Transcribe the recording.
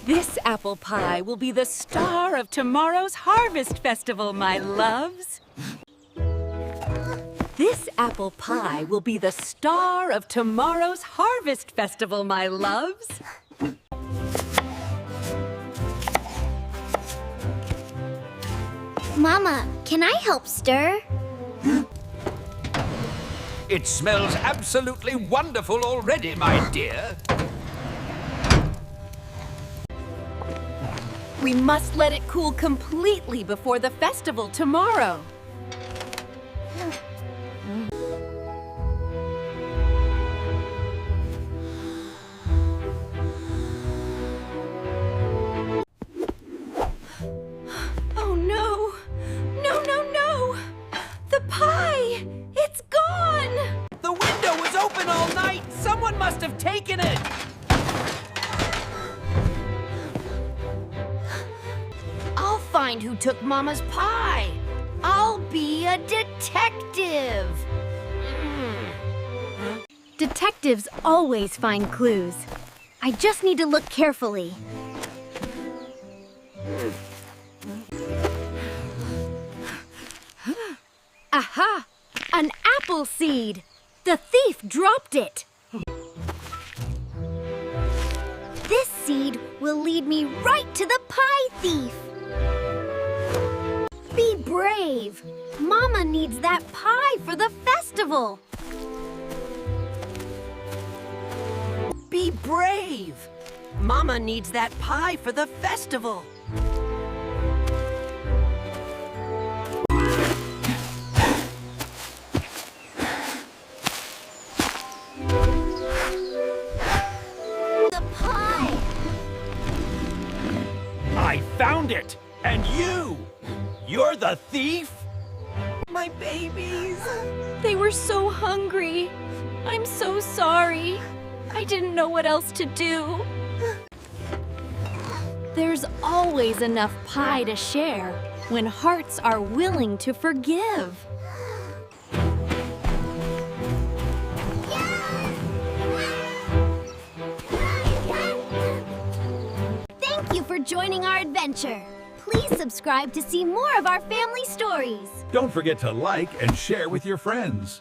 This apple pie will be the star of tomorrow's Harvest Festival, my loves. This apple pie will be the star of tomorrow's Harvest Festival, my loves. Mama, can I help stir? It smells absolutely wonderful already, my dear. We must let it cool completely before the festival tomorrow. Oh no! No, no, no! The pie! It's gone! The window was open all night. Someone must have taken it. I'll find who took Mama's pie. I'll be a detective. Detectives always find clues. I just need to look carefully. Aha! An apple seed! The thief dropped it! This seed will lead me right to the pie thief! Be brave! Mama needs that pie for the festival! Be brave. Mama needs that pie for the festival. The pie! I found it. And you? You're the thief? My babies. They were so hungry. I'm so sorry. I didn't know what else to do. There's always enough pie to share when hearts are willing to forgive. Thank you for joining our adventure. Please subscribe to see more of our family stories. Don't forget to like and share with your friends.